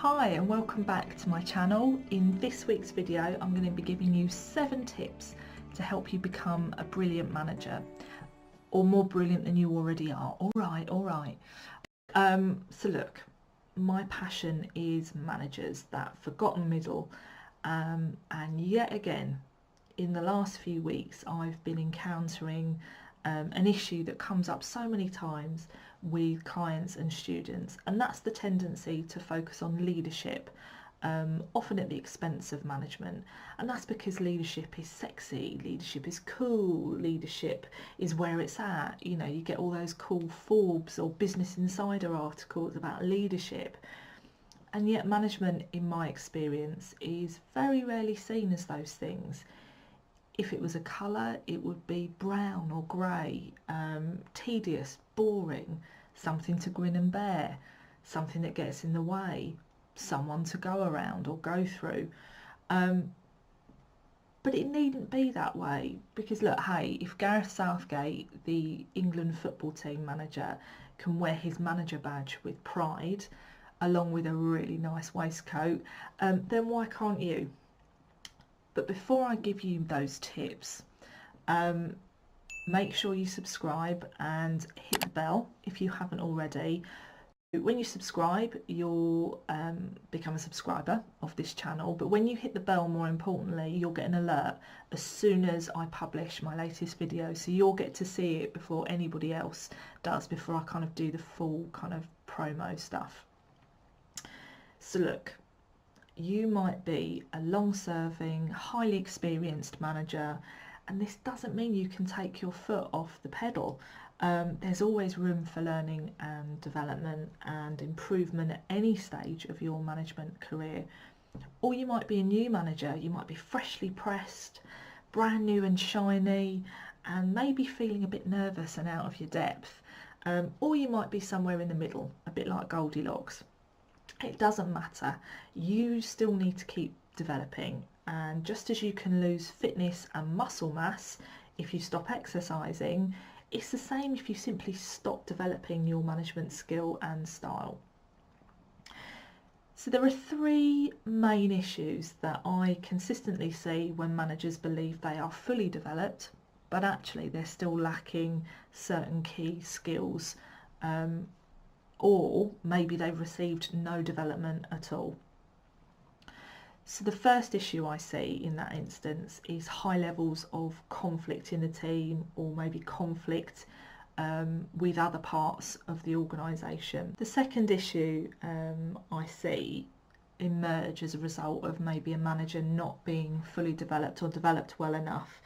Hi and welcome back to my channel. In this week's video I'm going to be giving you 7 tips to help you become a brilliant manager, or more brilliant than you already are. Alright. So look, my passion is managers, that forgotten middle, and yet again in the last few weeks I've been encountering an issue that comes up so many times with clients and students, and that's the tendency to focus on leadership, often at the expense of management. And that's because leadership is sexy, leadership is cool, leadership is where it's at. You know, you get all those cool Forbes or Business Insider articles about leadership, and yet management, in my experience, is very rarely seen as those things. If it was a colour, it would be brown or grey, tedious, boring, something to grin and bear, something that gets in the way, someone to go around or go through. But it needn't be that way, because look, hey, if Gareth Southgate, the England football team manager, can wear his manager badge with pride, along with a really nice waistcoat, then why can't you? But before I give you those tips, make sure you subscribe and hit the bell if you haven't already. When you subscribe, you'll become a subscriber of this channel, but when you hit the bell, more importantly, you'll get an alert as soon as I publish my latest video, so you'll get to see it before anybody else does, before I kind of do the full kind of promo stuff. So look, you might be a long-serving, highly experienced manager, and this doesn't mean you can take your foot off the pedal. There's always room for learning and development and improvement at any stage of your management career. Or you might be a new manager, you might be freshly pressed, brand new and shiny, and maybe feeling a bit nervous and out of your depth. Or you might be somewhere in the middle, a bit like Goldilocks. It doesn't matter, you still need to keep developing, and just as you can lose fitness and muscle mass if you stop exercising, it's the same if you simply stop developing your management skill and style. So there are 3 main issues that I consistently see when managers believe they are fully developed, but actually they're still lacking certain key skills, or maybe they've received no development at all. So the first issue I see in that instance is high levels of conflict in the team, or maybe conflict with other parts of the organisation. The second issue I see emerge as a result of maybe a manager not being fully developed or developed well enough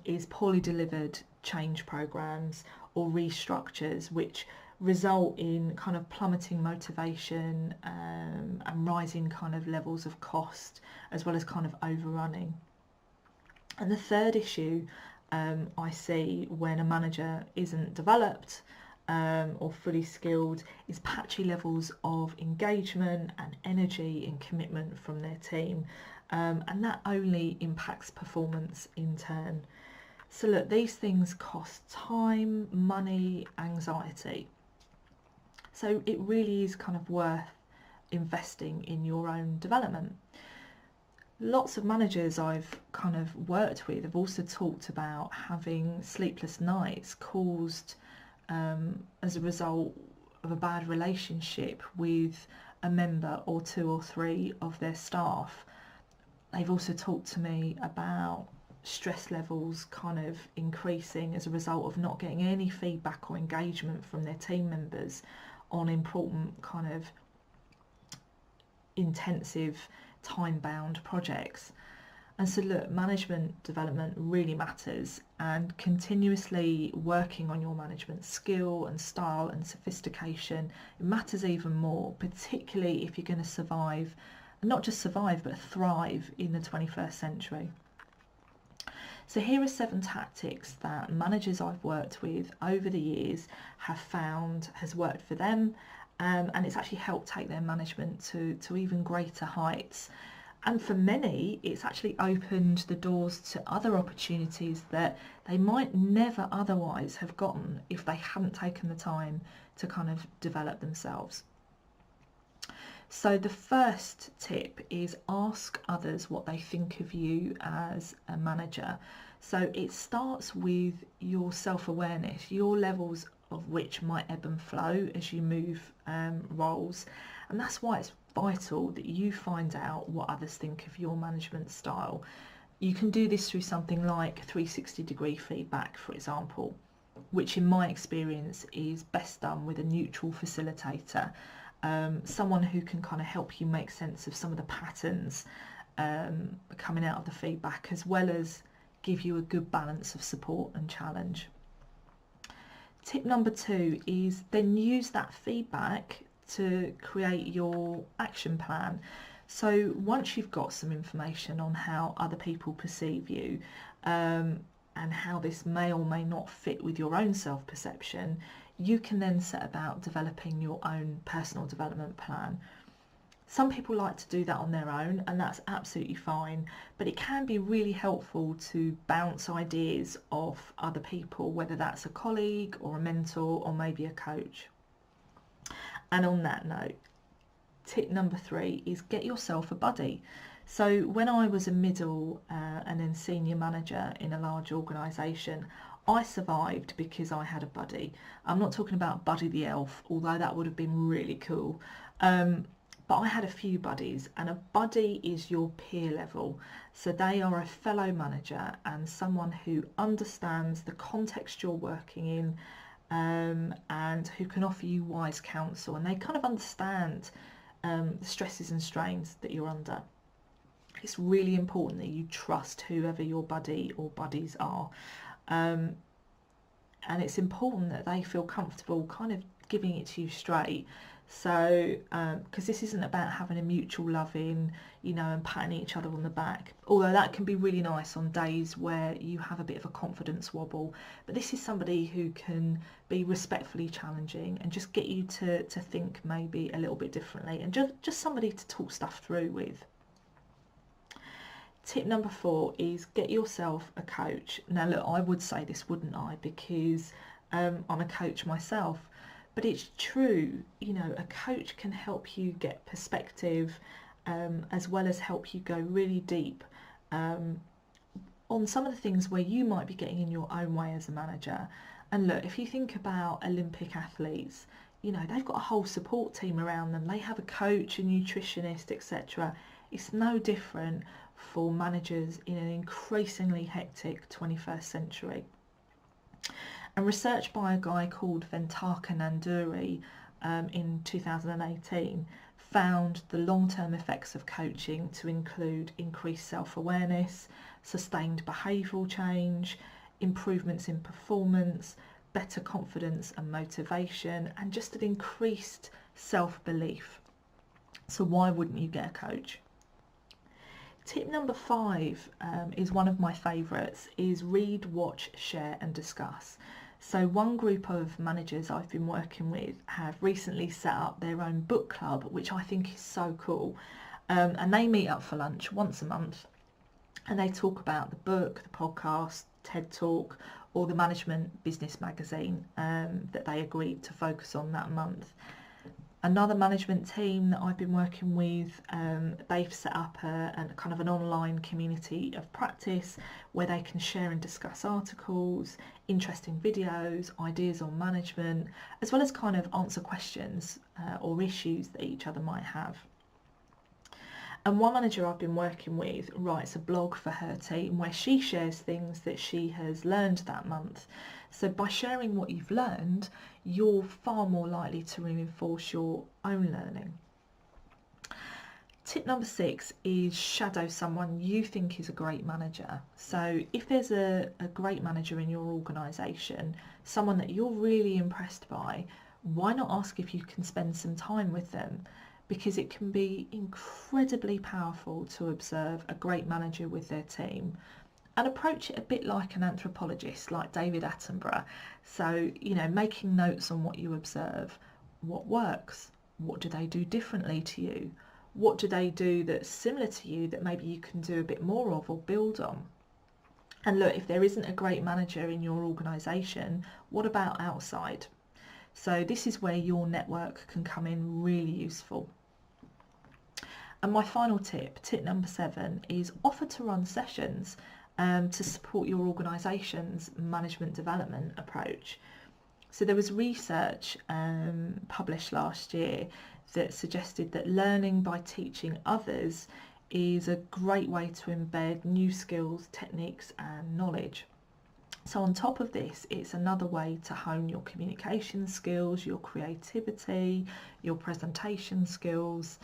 is poorly delivered change programs or restructures, which result in kind of plummeting motivation and rising kind of levels of cost, as well as kind of overrunning. And the third issue I see when a manager isn't developed or fully skilled is patchy levels of engagement and energy and commitment from their team, and that only impacts performance in turn. So look, these things cost time, money, anxiety. So it really is kind of worth investing in your own development. Lots of managers I've kind of worked with have also talked about having sleepless nights caused as a result of a bad relationship with a member or 2 or 3 of their staff. They've also talked to me about stress levels kind of increasing as a result of not getting any feedback or engagement from their team members on important kind of intensive time-bound projects. And so look, management development really matters, and continuously working on your management skill and style and sophistication, it matters even more, particularly if you're going to survive, and not just survive but thrive in the 21st century. So here are 7 tactics that managers I've worked with over the years have found has worked for them, and it's actually helped take their management to even greater heights. And for many, it's actually opened the doors to other opportunities that they might never otherwise have gotten if they hadn't taken the time to kind of develop themselves. So the first tip is ask others what they think of you as a manager. So it starts with your self-awareness, your levels of which might ebb and flow as you move roles. And that's why it's vital that you find out what others think of your management style. You can do this through something like 360-degree feedback, for example, which in my experience is best done with a neutral facilitator, someone who can kind of help you make sense of some of the patterns coming out of the feedback, as well as give you a good balance of support and challenge. Tip number 2 is then use that feedback to create your action plan. So once you've got some information on how other people perceive you, and how this may or may not fit with your own self-perception, you can then set about developing your own personal development plan. Some people like to do that on their own, and that's absolutely fine, but it can be really helpful to bounce ideas off other people, whether that's a colleague or a mentor or maybe a coach. And on that note, tip number 3 is get yourself a buddy. So when I was a middle and then senior manager in a large organisation, I survived because I had a buddy. I'm not talking about Buddy the Elf, although that would have been really cool. But I had a few buddies, and a buddy is your peer level. So they are a fellow manager and someone who understands the context you're working in, and who can offer you wise counsel, and they kind of understand the stresses and strains that you're under. It's really important that you trust whoever your buddy or buddies are, and it's important that they feel comfortable kind of giving it to you straight. So because this isn't about having a mutual love-in, and patting each other on the back, although that can be really nice on days where you have a bit of a confidence wobble. But this is somebody who can be respectfully challenging and just get you to think maybe a little bit differently, and just somebody to talk stuff through with. Tip number 4 is get yourself a coach. Now look, I would say this, wouldn't I, because I'm a coach myself, but it's true. A coach can help you get perspective, as well as help you go really deep on some of the things where you might be getting in your own way as a manager. And look, if you think about Olympic athletes, they've got a whole support team around them. They have a coach, a nutritionist, etc. It's no different for managers in an increasingly hectic 21st century. And research by a guy called Ventaka Nanduri in 2018 found the long-term effects of coaching to include increased self-awareness, sustained behavioural change, improvements in performance, better confidence and motivation, and just an increased self-belief. So why wouldn't you get a coach? Tip number 5 is one of my favourites, is read, watch, share and discuss. So one group of managers I've been working with have recently set up their own book club, which I think is so cool. And they meet up for lunch once a month, and they talk about the book, the podcast, TED Talk, or the management business magazine that they agreed to focus on that month. Another management team that I've been working with, they've set up a kind of an online community of practice where they can share and discuss articles, interesting videos, ideas on management, as well as kind of answer questions or issues that each other might have. And one manager I've been working with writes a blog for her team where she shares things that she has learned that month. So by sharing what you've learned, you're far more likely to reinforce your own learning. Tip number 6 is shadow someone you think is a great manager. So if there's a great manager in your organisation, someone that you're really impressed by, why not ask if you can spend some time with them? Because it can be incredibly powerful to observe a great manager with their team and approach it a bit like an anthropologist, like David Attenborough. So, making notes on what you observe. What works? What do they do differently to you? What do they do that's similar to you that maybe you can do a bit more of or build on? And look, if there isn't a great manager in your organisation, what about outside? So this is where your network can come in really useful. And my final tip, tip number 7, is offer to run sessions to support your organisation's management development approach. So there was research published last year that suggested that learning by teaching others is a great way to embed new skills, techniques and knowledge. So on top of this, it's another way to hone your communication skills, your creativity, your presentation skills,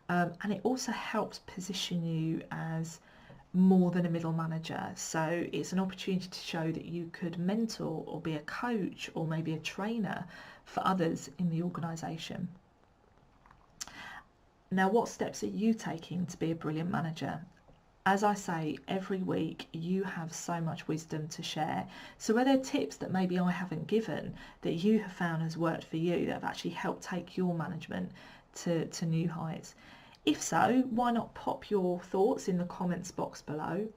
and it also helps position you as more than a middle manager. So it's an opportunity to show that you could mentor or be a coach or maybe a trainer for others in the organisation. Now, what steps are you taking to be a brilliant manager? As I say, every week you have so much wisdom to share. So are there tips that maybe I haven't given that you have found has worked for you, that have actually helped take your management to new heights? If so, why not pop your thoughts in the comments box below?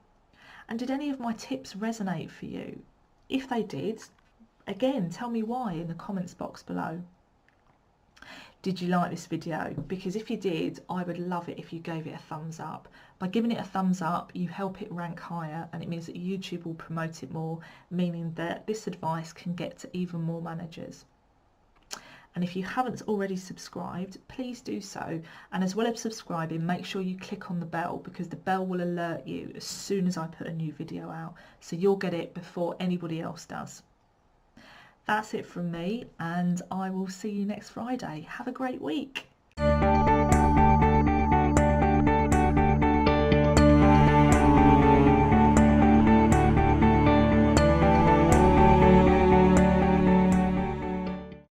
And did any of my tips resonate for you? If they did, again, tell me why in the comments box below. Did you like this video? Because if you did, I would love it if you gave it a thumbs up. By giving it a thumbs up, you help it rank higher, and it means that YouTube will promote it more, meaning that this advice can get to even more managers. And if you haven't already subscribed, please do so. And as well as subscribing, make sure you click on the bell, because the bell will alert you as soon as I put a new video out. So you'll get it before anybody else does. That's it from me, and I will see you next Friday. Have a great week.